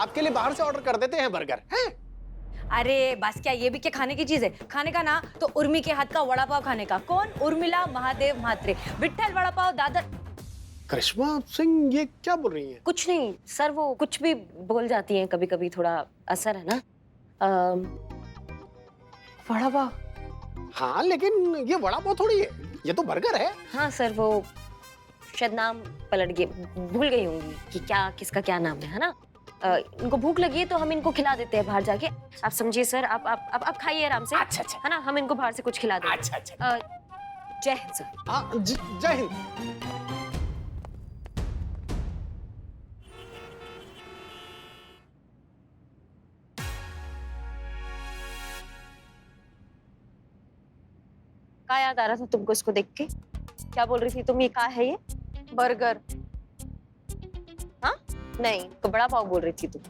आपके लिए बाहर से ऑर्डर कर देते हैं बर्गर। हैं? अरे बस क्या, ये भी क्या खाने की चीज है? खाने का ना तो उर्मी के हाथ का वड़ा पाव खाने का। कौन? उर्मिला महादेव म्हात्रे, विट्ठल वड़ा पाव, दादर। करिश्मा सिंह ये क्या बोल रही हैं? कुछ नहीं सर, वो कुछ भी बोल जाती हैं कभी कभी, थोड़ा असर है ना। वड़ा पाव? हाँ लेकिन ये वड़ा पाव थोड़ी है, ये तो बर्गर है। हाँ सर, वो शायद नाम पलट गए, भूल गई होंगी कि क्या किसका क्या नाम है ना। इनको भूख लगी है तो हम इनको खिला देते हैं बाहर जाके। आप समझिए सर, आप खाइए आराम से। अच्छा अच्छा है ना, हम इनको बाहर से कुछ खिला देंगे। अच्छा अच्छा। जय हिंद सर। हाँ जय हिंद। क्या याद आ रहा था तुमको इसको देख के? क्या बोल रही थी तुम? ये क्या है ये? बर्गर। हाँ नहीं, तो बड़ा पाव बोल रही थी तुम।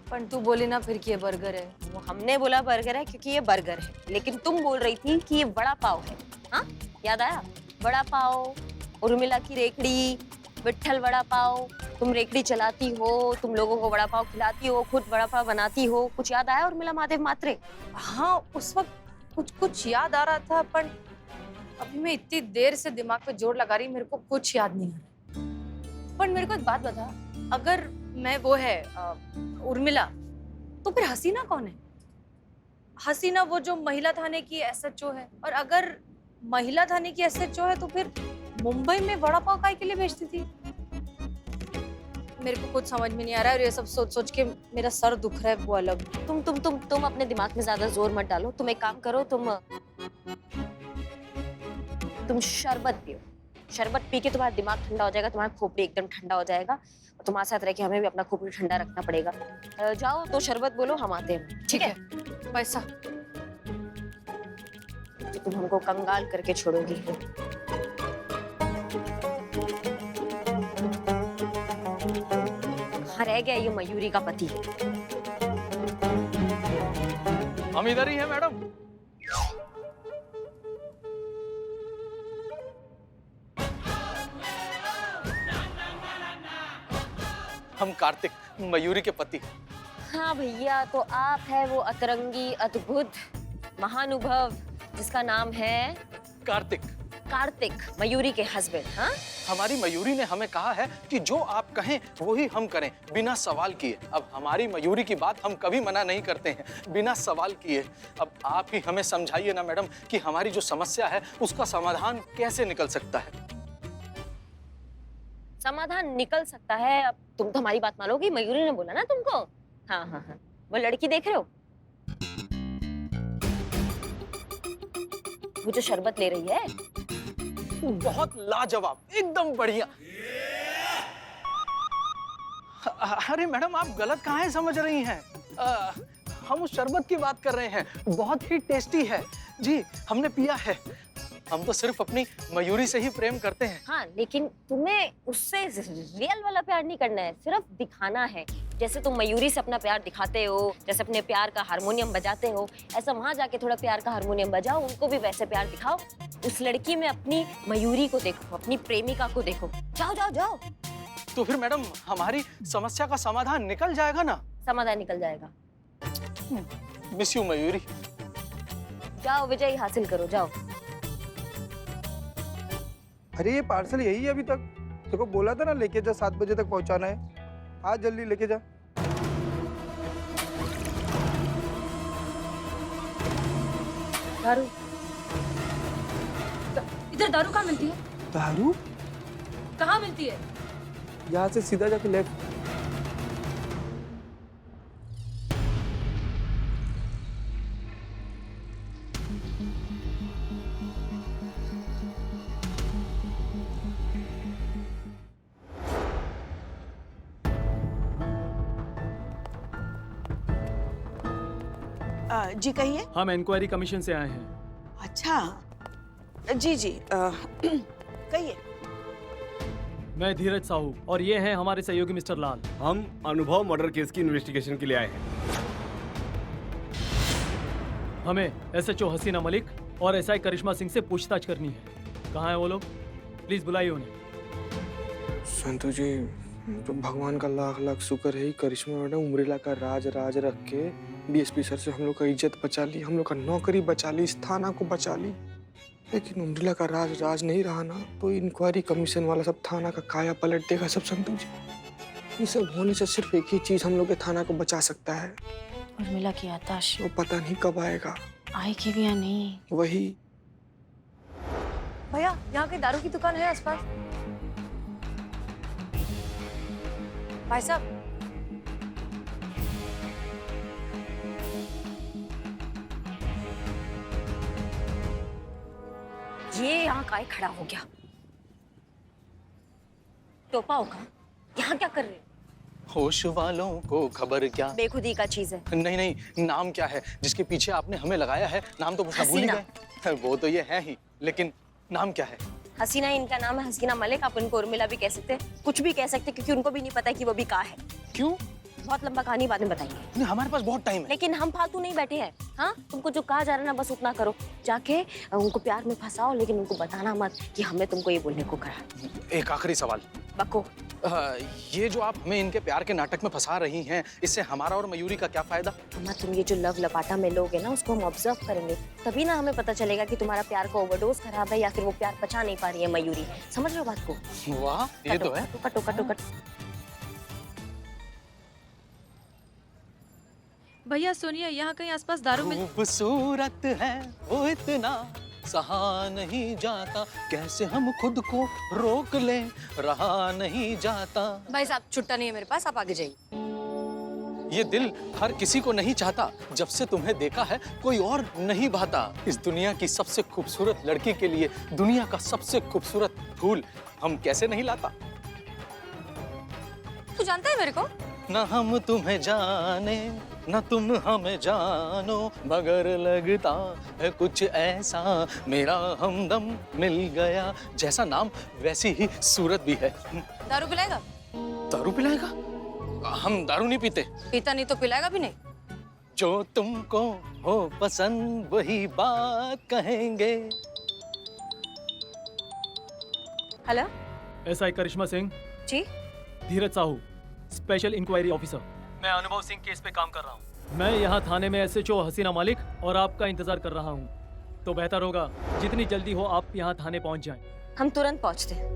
पर तू बोली ना फिर कि ये बर्गर है। वो हमने बोला बर्गर है क्योंकि ये बर्गर है, लेकिन तुम बोल रही थी कि ये वड़ा पाव है। हाँ याद आया? वड़ा पाव, उर्मिला की रेखड़ी, विट्ठल वड़ा पाव, तुम रेखड़ी चलाती हो, तुम लोगों को वड़ा पाव खिलाती हो, खुद वड़ा पाव बनाती हो। कुछ याद आया उर्मिला महादेव म्हात्रे? हाँ उस वक्त कुछ याद आ रहा था, पर अभी मैं इतनी देर से दिमाग पे जोर लगा रही, मेरे को कुछ याद नहीं आ रहा। पर मेरे को एक बात बता, अगर मैं वो है उर्मिला, तो फिर हसीना कौन है? हसीना वो जो महिला थाने की एसएचओ है, और अगर महिला थाने की एसएचओ है तो फिर मुंबई में वड़ा पाव काय के लिए भेजती थी? मेरे को कुछ समझ में नहीं आ रहा है, और ये सब सोच सोच के मेरा सर दुख रहा है। वो अलग। तुम अपने दिमाग में ज्यादा जोर मत डालो। तुम एक काम करो, तुम शरबत पियो। शरबत पी के तुम्हारा दिमाग ठंडा हो जाएगा, तुम्हारा खोपड़ी एकदम ठंडा हो जाएगा। और तुम्हारे साथ रह के हमें भी अपना खोपड़ी ठंडा रखना पड़ेगा। जाओ तो शरबत बोलो, हम आते हैं। ठीक है। पैसा? तो तुम हमको कंगाल करके छोड़ोगी। कहाँ रह गया ये मयूरी का पति? हम इधर ही हैं मैडम। हम कार्तिक, मयूरी के पति। हाँ भैया, तो आप है वो अतरंगी अद्भुत महानुभव जिसका नाम है कार्तिक। कार्तिक, मयूरी के हस्बैंड। हाँ, हमारी मयूरी ने हमें कहा है कि जो आप कहें वही हम करें, बिना सवाल किए। अब हमारी मयूरी की बात हम कभी मना नहीं करते हैं, बिना सवाल किए। अब आप ही हमें समझाइए ना मैडम कि हमारी जो समस्या है उसका समाधान कैसे निकल सकता है। समाधान निकल सकता है। अब तुम तो हमारी बात मानोगी, मयूरी ने बोला ना तुमको। हाँ हाँ हाँ, वो लड़की देख रहे हो, वो जो शरबत ले रही है, बहुत लाजवाब, एकदम बढ़िया। अरे मैडम, आप गलत कहाँ समझ रही हैं? हम उस शरबत की बात कर रहे हैं, बहुत ही टेस्टी है जी, हमने पिया है। हम तो सिर्फ अपनी मयूरी से ही प्रेम करते हैं। हाँ, लेकिन तुम्हें उससे रियल वाला प्यार नहीं करना है, सिर्फ दिखाना है। जैसे तुम मयूरी से अपना प्यार दिखाते हो, जैसे अपने प्यार का हारमोनियम बजाते हो, ऐसा वहां जाके थोड़ा प्यार का हारमोनियम बजाओ, उनको भी वैसे प्यार दिखाओ। उस लड़की में अपनी मयूरी को देखो, अपनी प्रेमिका को देखो। जाओ जाओ जाओ। तो फिर मैडम, हमारी समस्या का समाधान निकल जाएगा ना? समाधान निकल जाएगा। Miss you Mayuri. जाओ, विजय हासिल करो, जाओ। अरे ये पार्सल यही है अभी तक? देखो बोला था ना लेके जा, 7 बजे तक पहुंचाना है। आज जल्दी लेके जा। दारू? इधर दारू कहाँ मिलती है? दारू कहाँ मिलती है? यहाँ से सीधा जाके लेफ्ट। जी कहिए। हम इंक्वायरी कमीशन से आए हैं। अच्छा जी जी कहिए। मैं धीरज साहू और ये हैं हमारे सहयोगी मिस्टर लाल। हम अनुभव मर्डर केस की इन्वेस्टिगेशन के लिए आए हैं। हमें एसएचओ हसीना मलिक और एसआई करिश्मा सिंह से पूछताछ करनी है। कहाँ हैं वो लोग? प्लीज बुलाइए उन्हें। संतु जी, तो भगवान का लाख लाख शुक्र है, करिश्मा मैडम उम्रेला का राज राज रख के डीएसपी सर से हम लोग का इज्जत बचा ली, हम लोग का नौकरी बचा ली, इस थाना को बचा ली। लेकिन उम्रेला का राज राज नहीं रहा ना, तो इंक्वायरी कमीशन वाला सब थाना का काया पलट देगा सब संतोष जी। ये सब होने से सिर्फ एक ही चीज हम लोग के थाना को बचा सकता है, उर्मिला की आताश वो पता नहीं कब आएगा। आएगी भी या नहीं। वही भैया यहाँ कहीं दारू की दुकान है आसपास? भाई साहब, ये यहाँ काहे खड़ा हो गया? टोपा होगा, यहाँ क्या कर रहे हो? होश वालों को खबर क्या। बेखुदी का चीज है। नहीं नहीं, नाम क्या है जिसके पीछे आपने हमें लगाया है? नाम तो पूछना भूल ही गए। वो तो ये है ही, लेकिन नाम क्या है? हसीना इनका नाम है, हसीना मलिक। आप उनको उर्मिला भी कह सकते हैं, कुछ भी कह सकते हैं, क्योंकि उनको भी नहीं पता कि वो भी कहाँ है। क्यों? बहुत लंबा कहानी बाद में बताएंगे। नहीं, हमारे पास बहुत टाइम है। लेकिन हम फालतू नहीं बैठे हैं। हाँ, तुमको जो कहा जा रहा है ना, बस उतना करो। जाके उनको प्यार में फंसाओ, लेकिन उनको बताना मत कि हमने तुमको ये बोलने को कहा। एक आखिरी सवाल। बको। ये जो आप हमें इनके प्यार के नाटक में फंसा रही हैं, इससे हमारा और मयूरी का क्या फायदा? अम्मा, तुम ये जो लव लपाटा में लोगे ना, उसको हम ऑब्जर्व करेंगे, तभी ना हमें पता चलेगा कि तुम्हारा प्यार का ओवरडोज खराब है या फिर वो प्यार पचा नहीं पा रही है मयूरी। समझ रहे हो बात को? वाह, ये तो है। कटो कटो कटो। भैया सुनिए, यहाँ कहीं आसपास दारू मिल। खूबसूरत है वो इतना, सहा नहीं जाता, कैसे हम खुद को रोक लें, रहा नहीं जाता। भाई साहब, छुट्टा नहीं है मेरे पास, आप आगे जाइए। ये दिल हर किसी को नहीं चाहता, जब से तुम्हें देखा है कोई और नहीं भाता। इस दुनिया की सबसे खूबसूरत लड़की के लिए दुनिया का सबसे खूबसूरत फूल हम कैसे नहीं लाता? तू जानता है मेरे को? न हम तुम्हें जाने न तुम हमें जानो, मगर लगता है कुछ ऐसा, मेरा हमदम मिल गया। जैसा नाम वैसी ही सूरत भी है। दारू पिलाएगा? दारू पिलाएगा? हम दारू नहीं पीते। पीता नहीं तो पिलाएगा भी नहीं। जो तुमको हो पसंद वही बात कहेंगे। हेलो एसआई करिश्मा सिंह। जी। धीरज साहू, स्पेशल इंक्वायरी ऑफिसर। मैं अनुभव सिंह केस पे काम कर रहा हूँ। मैं यहाँ थाने में एसएचओ हसीना मलिक और आपका इंतजार कर रहा हूँ। तो बेहतर होगा जितनी जल्दी हो आप यहाँ थाने पहुँच जाएं। हम तुरंत पहुँचते हैं।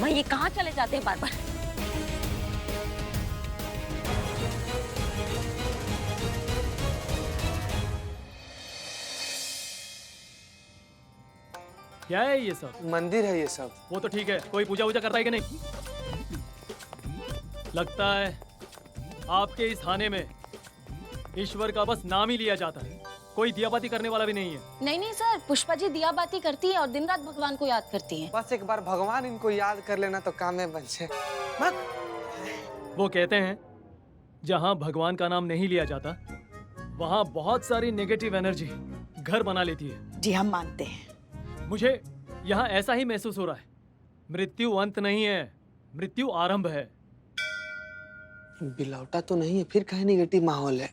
मैं ये कहाँ चले जाते हैं बार बार? क्या है ये सब? मंदिर है ये सब। वो तो ठीक है, कोई पूजा वूजा करता है कि नहीं? लगता है आपके इस थाने में ईश्वर का बस नाम ही लिया जाता है, कोई दिया बाती करने वाला भी नहीं है। नहीं नहीं सर, पुष्पा जी दिया बाती करती है और दिन रात भगवान को याद करती है। बस एक बार भगवान इनको याद कर लेना तो काम है बन से। वो कहते हैं जहाँ भगवान का नाम नहीं लिया जाता वहाँ बहुत सारी नेगेटिव एनर्जी घर बना लेती है। जी हम मानते हैं। मुझे यहाँ ऐसा ही महसूस हो रहा है। मृत्यु अंत नहीं है, मृत्यु आरंभ है। बिलौटा तो नहीं है, फिर कहीं निगेटिव माहौल है।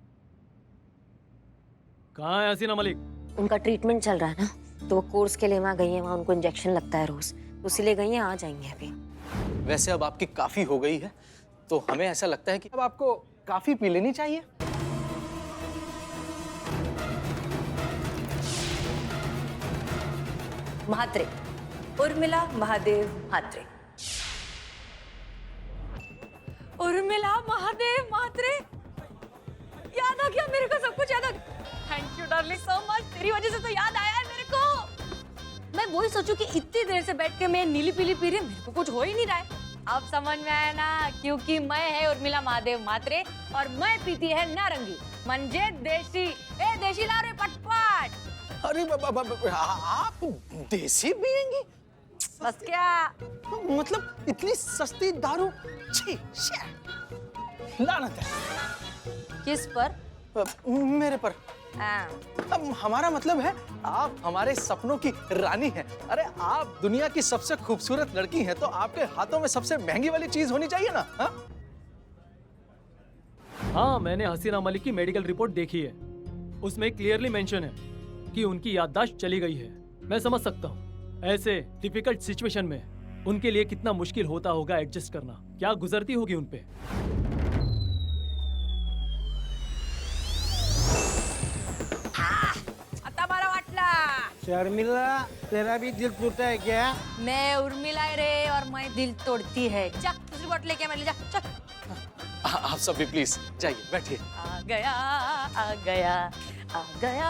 कहाँ है हसीना मलिक? उनका ट्रीटमेंट चल रहा है ना, तो वो कोर्स के लिए वहाँ गई है, वहाँ उनको इंजेक्शन लगता है रोज, तो इसीलिए गई है, आ जाएंगे अभी। वैसे अब आपकी काफी हो गई है, तो हमें ऐसा लगता है कि अब आपको काफी पी लेनी चाहिए। महात्रे, उर्मिला महादेव महात्रे। उर्मिला महादेव महात्रे, याद आ गया मेरे को, सब कुछ याद आ गया। Thank you darling so much, तेरी वजह से तो याद आया है मेरे को। मैं वही सोचूं कि इतनी देर से बैठ के मैं नीली पीली पी रही, मेरे को कुछ हो ही नहीं रहा है। अब समझ में आया ना, क्योंकि मैं है उर्मिला महादेव महात्रे और मैं पीती है नारंगी, मंजे देसी। ए देसी ला रे पटपट। अरे आप देसी पिएंगी? बस क्या, मतलब इतनी सस्ती दारू? छी, लानत है। किस पर? मेरे पर। हाँ। अब हमारा मतलब है आप हमारे सपनों की रानी हैं। अरे आप दुनिया की सबसे खूबसूरत लड़की हैं, तो आपके हाथों में सबसे महंगी वाली चीज होनी चाहिए ना? हाँ, हाँ, मैंने हसीना मलिक की मेडिकल रिपोर्ट देखी है। उसमें क्लियरली मेंशन है कि उनकी याददाश्त चली गई है। मैं समझ सकता हूँ ऐसे डिफिकल्ट सिचुएशन में उनके लिए कितना मुश्किल होता होगा एडजस्ट करना, क्या गुजरती होगी उन पे। आता मला वाटला शर्मिला, तेरा भी दिल टूटा है क्या? मैं उर्मिला रे और मैं दिल तोड़ती है। चल दूसरी बोतल लेके आ, मैं ले जा। चल। आप सब भी प्लीज जाइए, बैठिए। आ गया आ गया आ गया।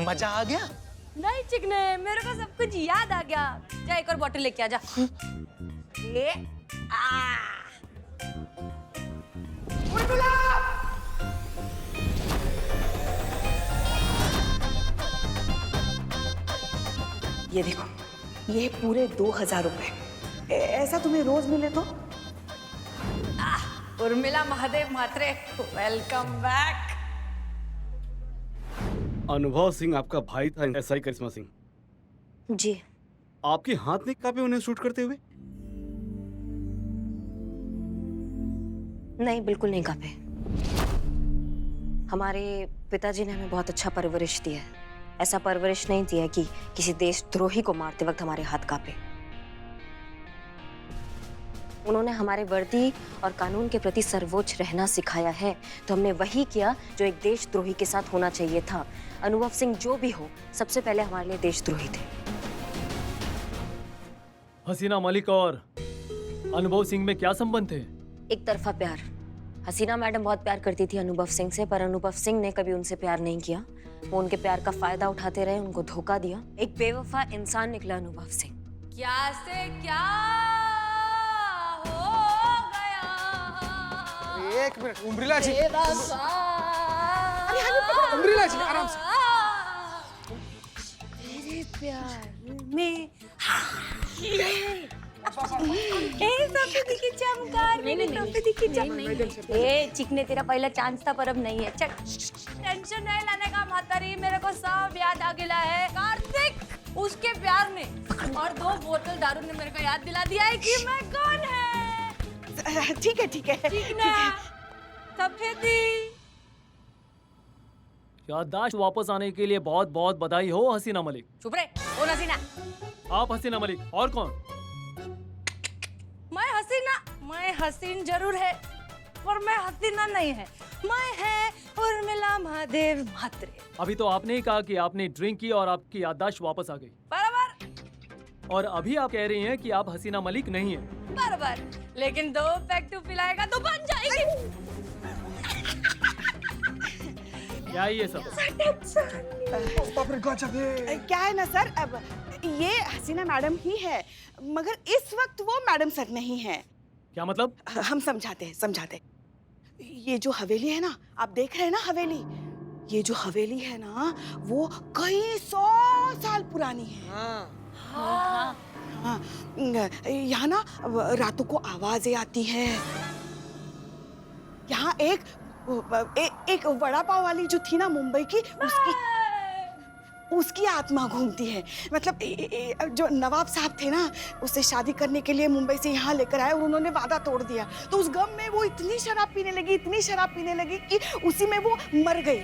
मजा आ गया? नहीं चिकने, मेरे को सब कुछ याद आ गया। जा एक और बोतल लेके आ जा। ये ये देखो, ये पूरे 2000 रुपए। ऐसा तुम्हें रोज मिले तो? Urmila Mahadev Mhatre, welcome back. अनुभव सिंह आपका भाई था, एसआई करिश्मा सिंह। जी। आपके हाथ नहीं कांपे उन्हें शूट करते हुए? नहीं, बिल्कुल नहीं कांपे। हमारे पिताजी ने हमें बहुत अच्छा परवरिश दिया है। ऐसा परवरिश नहीं दिया कि किसी देशद्रोही को मारते वक्त हमारे हाथ कांपे। उन्होंने हमारे वर्दी और कानून के प्रति सर्वोच्च रहना सिखाया है, तो हमने वही किया जो एक देशद्रोही के साथ होना चाहिए था। अनुभव सिंह जो भी हो, सबसे पहले हमारे लिए देशद्रोही थे। हसीना मलिक और अनुभव सिंह में क्या संबंध थे? एक तरफा प्यार। हसीना मैडम बहुत प्यार करती थी अनुभव सिंह से, पर अनुभव सिंह ने कभी उनसे प्यार नहीं किया। वो उनके प्यार का फायदा उठाते रहे, उनको धोखा दिया। एक बेवफा इंसान निकला अनुभव सिंह। क्या से क्या हो गया? एक मिनट उर्मिला जी, उर्मिला जी, आराम से। तेरे प्यार में चमकार, चिकने तेरा पहला चांस था पर अब नहीं है। चल टेंशन नहीं लेने का मातारी, मेरे को सब याद आ गया है। कार्तिक उसके प्यार में और 2 बोतल दारू ने मेरे को याद दिला दिया है कि मैं कौन है। ठीक है ठीक है। चिकना सफेदी। याददाश्त वापस आने के लिए बहुत बहुत बधाई हो हसीना मलिक। चुप रहे, कौन हसीना? आप हसीना मलिक, और कौन? मैं हसीना, मैं हसीन जरूर है पर मैं हसीना नहीं है। मैं है उर्मिला महादेव म्हात्रे। अभी तो आपने ही कहा कि आपने ड्रिंक की और आपकी याददाश्त वापस आ गई। बराबर। और अभी आप कह रही हैं कि आप हसीना मलिक नहीं हैं। बराबर, लेकिन 2 पैक तू पिलाएगा तो बन जाएगी। क्या ये सब? क्या है ना सर, अब ये हसीना मैडम ही है, मगर इस वक्त वो मैडम सर नहीं है। क्या मतलब? हम समझाते हैं। ये जो हवेली है ना, आप देख रहे हैं ना हवेली, ये जो हवेली है ना, वो कई 100 साल पुरानी है। हाँ। यहाँ ना रातों को आवाजें आती है। यहाँ एक वड़ा पाव वाली जो थी ना मुंबई की, उसकी आत्मा घूमती है। मतलब जो नवाब साहब थे ना, उससे शादी करने के लिए मुंबई से यहाँ लेकर आए और उन्होंने वादा तोड़ दिया। तो उस गम में वो इतनी शराब पीने लगी कि उसी में वो मर गई।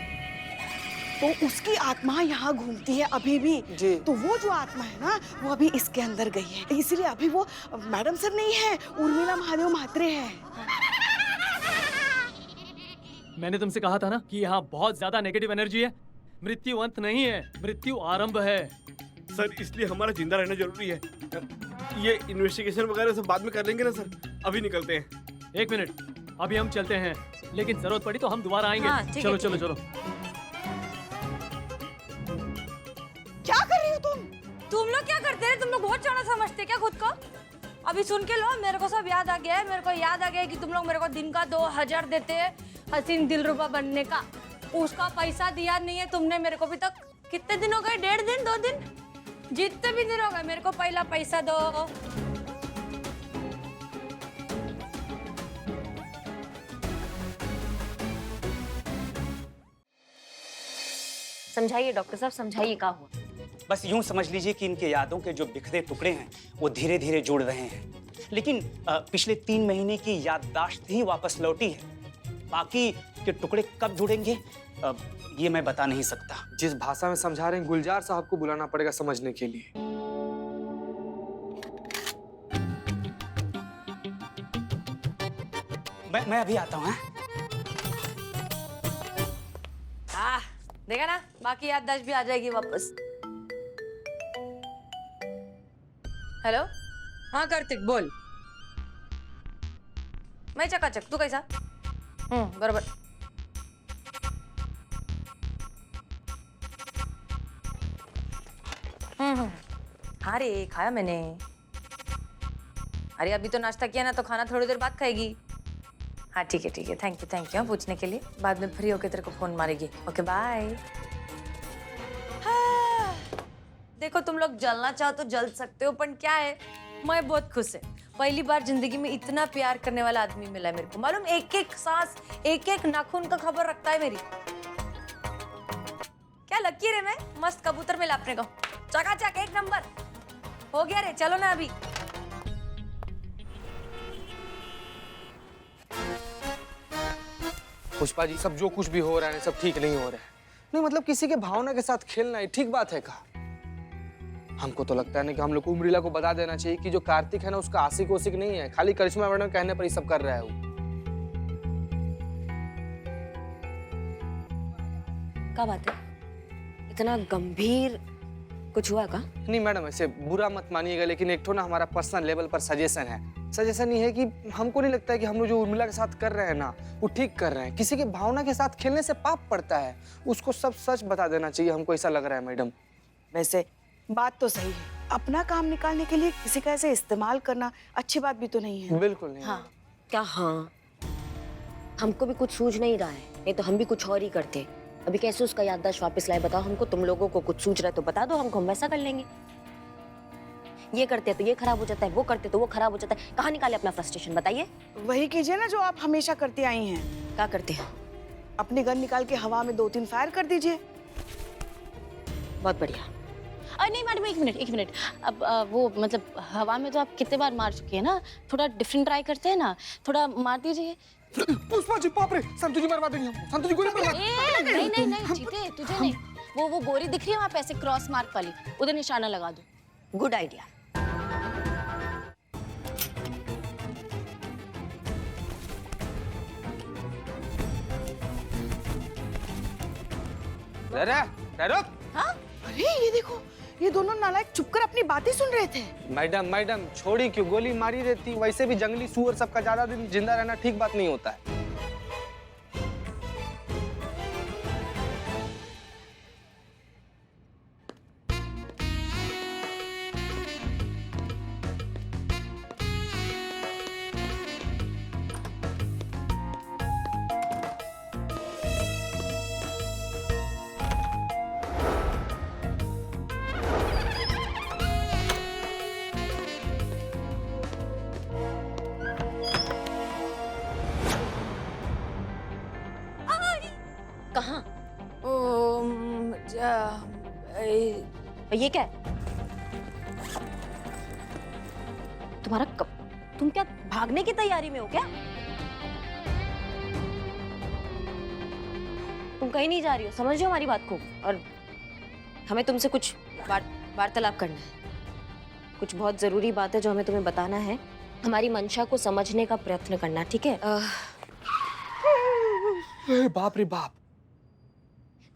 तो उसकी आत्मा यहाँ घूमती है अभी भी। तो वो जो आत्मा है ना, वो अभी इसके अंदर गई है, इसलिए अभी वो मैडम सर नहीं है, उर्मिला महादेव म्हात्रे है। मैंने तुमसे कहा था ना कि यहाँ बहुत ज्यादा नेगेटिव एनर्जी है। मृत्यु अंत नहीं है, मृत्यु आरंभ है। सर, इसलिए हमारा जिंदा रहना जरूरी है। ये इन्वेस्टिगेशन वगैरह सब बाद में कर लेंगे ना सर, अभी निकलते हैं। 1 मिनट, अभी हम चलते हैं, लेकिन जरूरत पड़ी तो हम दोबारा आएंगे। हाँ, चलो चलो चलो। क्या कर रही हो तुम लोग क्या करते हैं? तुम लोग बहुत ज्यादा समझते क्या खुद को? अभी सुन के लो, मेरे को सब याद आ गया है। मेरे को याद आ गया है कि तुम लोग मेरे को दिन का 2000 देते हैं हसीन दिलरुबा बनने का। उसका पैसा दिया नहीं है तुमने मेरे को अभी तक। कितने दिन हो गए? 1.5 दिन, 2 दिन, जितने भी दिन हो गए, मेरे को पहला पैसा दो। समझाइए डॉक्टर साहब, समझाइए क्या हुआ। बस यूं समझ लीजिए कि इनके यादों के जो बिखरे टुकड़े हैं वो धीरे धीरे जुड़ रहे हैं, लेकिन पिछले 3 महीने की याददाश्त ही वापस लौटी है। बाकी के टुकड़े कब जुड़ेंगे ये मैं बता नहीं सकता। जिस भाषा में समझा रहे हैं गुलजार साहब को बुलाना पड़ेगा समझने के लिए। मैं अभी आता हूँ। हाँ देखा ना, बाकी याददाश्त भी आ जाएगी वापस। हेलो, हाँ कार्तिक बोल। मैं चकाचक, तू कैसा? बरोबर। हाँ रे, खाया मैंने। अरे अभी तो नाश्ता किया ना, तो खाना थोड़ी देर बाद खाएगी। हाँ ठीक है थैंक यू पूछने के लिए। बाद में फ्री होके तेरे को फोन मारेगी। Okay bye. हाँ, देखो तुम लोग जलना चाहो तो जल सकते हो, पर क्या है, मैं बहुत खुश है। पहली बार जिंदगी में इतना प्यार करने वाला आदमी मिला है मेरे को। मालूम, एक एक सांस, एक एक नाखून का खबर रखता है मेरी। क्या लकी रे, मैं मस्त कबूतर में लापने को। चकाचक, एक नंबर हो गया रे। चलो ना अभी। पुष्पा जी, सब जो कुछ भी हो रहा है सब ठीक नहीं हो रहा है। नहीं मतलब किसी के भावना के साथ खेलना है ठीक बात है का? हमको तो लगता है ना कि हम लोग को उमरीला को बता देना चाहिए कि जो कार्तिक है ना उसका आशिक ओशिक नहीं है, खाली करिश्मा मैडम कहने पर ही सब कर रहा है वो। क्या बात है, इतना गंभीर कुछ हुआ का? नहीं मैडम, ऐसे बुरा मत मानिएगा, लेकिन एक तो ना हमारा पर्सनल लेवल पर सजेशन है। सजेशन ये है कि हमको नहीं लगता है कि हम लोग जो उर्मिला के साथ कर रहे हैं ना वो ठीक कर रहे हैं। किसी के भावना के साथ खेलने से पाप पड़ता है, उसको सब सच बता देना चाहिए, हमको ऐसा लग रहा है मैडम। वैसे बात तो सही है, अपना काम निकालने के लिए किसी का ऐसे इस्तेमाल करना अच्छी बात भी तो नहीं है। बिल्कुल नहीं। हाँ क्या? हाँ, हमको भी कुछ सूझ नहीं रहा है, नहीं तो हम भी कुछ और ही करते। अभी कैसे उसका याददाश्त वापस लाए बताओ हमको। तुम लोगों को कुछ सूझ रहा है तो बता दो हमको, हम वैसा कर लेंगे। ये करते तो ये खराब हो जाता है, वो करते तो वो खराब हो जाता है। कहाँ निकाले अपना फ्रस्ट्रेशन, बताइए। वही कीजिए ना जो आप हमेशा करती आई हैं। क्या करते हैं? अपनी गन निकाल के हवा में 2-3 फायर कर दीजिए। बहुत बढ़िया। अरे नहीं मैडम, एक मिनट। अब वो मतलब हवा में तो आप कितने बार मार चुकी है ना, थोड़ा डिफरेंट ट्राई करते हैं ना, थोड़ा मार दीजिए। पुष्पा जी, बाप रे, संतु जी मरवा देंगे हम। संतु जी गोली मरवा। नहीं जीते, तुझे नहीं। वो बोरी दिख रही है वहाँ पे ऐसे क्रॉस मार्क वाली, उधर निशाना लगा दो। Good idea. हाँ? अरे ये देखो, ये दोनों नालायक चुपकर अपनी बातें सुन रहे थे। मैडम छोड़ी क्यों, गोली मारी रहती। वैसे भी जंगली सूअर सबका ज्यादा दिन जिंदा रहना ठीक बात नहीं होता है। कहाँ? ये क्या है? तुम्हारा तुम क्या भागने की तैयारी में हो क्या? तुम कहीं नहीं जा रही हो, समझ रहे हो हमारी बात को? और हमें तुमसे कुछ वार्तालाप करना है। कुछ बहुत जरूरी बात है जो हमें तुम्हें बताना है। हमारी मंशा को समझने का प्रयत्न करना, ठीक है? बाप रे बाप।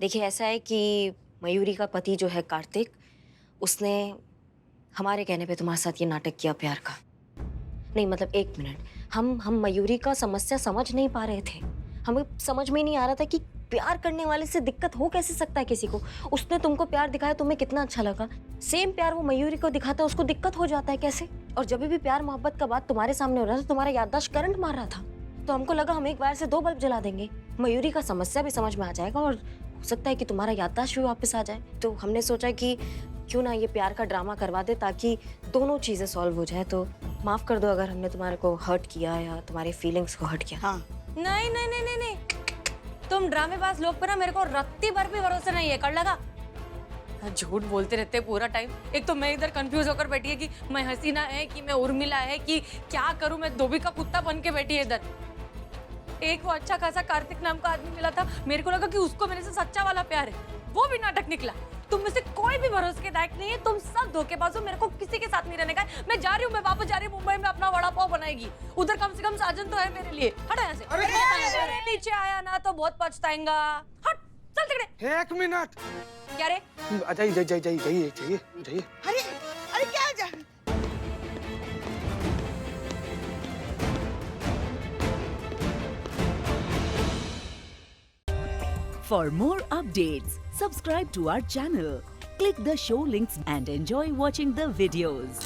देखिए ऐसा है कि मयूरी का पति जो है कार्तिक, उसने हमारे कहने पे तुम्हारे साथ ये नाटक किया प्यार का। नहीं मतलब एक मिनट, हम मयूरी का समस्या समझ नहीं पा रहे थे। हमें समझ में नहीं आ रहा था कि प्यार करने वाले से दिक्कत हो कैसे सकता है किसी को। उसने तुमको प्यार दिखाया, तुम्हें कितना अच्छा लगा। सेम प्यार वो मयूरी को दिखाता है, उसको दिक्कत हो जाता है कैसे? और जब भी प्यार मोहब्बत का बात तुम्हारे सामने हो रहा था, तुम्हारा याददाश्त करंट मार रहा था, तो हमको लगा हम एक बार से 2 बल्ब जला देंगे। मयूरी का समस्या भी समझ में आ जाएगा और हो सकता है कि तुम्हारा याददाश्त भी वापस आ जाए। तो हमने सोचा कि क्यों ना ये प्यार का ड्रामा करवा दे ताकि दोनों चीजें सॉल्व हो जाए। तो माफ कर दो अगर हमने तुम्हारे को हर्ट किया या तुम्हारे फीलिंग्स को हर्ट किया। हाँ। नहीं, तुम ड्रामेबाज लोग पे ना मेरे को रत्ती भर भी भरोसा नहीं है। कर लगा, झूठ बोलते रहते पूरा टाइम। एक तो मैं इधर कंफ्यूज होकर बैठी है कि मैं हसीना है कि मैं उर्मिला है कि क्या करूं, मैं धोबी का कुत्ता बन के बैठी है इधर। एक वो अच्छा खासा कार्तिक नाम का आदमी मिला था, मेरे को लगा कि उसको मेरे से सच्चा वाला प्यार है, वो भी नाटक निकला। तुम में से कोई भी भरोसे के लायक नहीं है, तुम सब धोखेबाज हो, मेरे को किसी के साथ नहीं रहने का है। मैं जा रही हूँ, मैं वापस जा रही हूँ मुंबई में अपना वड़ा पाव बनाएगी, उधर कम से कम साजन तो है मेरे लिए। हट यहाँ से। अरे नीचे आया ना तो बहुत पछताएगा। हट चल तिकड़े। 1 मिनट। क्या रे? जाइए जाइए जाइए जाइए जाइए जाइए। अरे अरे क्या जा For more updates, subscribe to our channel, click the show links and enjoy watching the videos.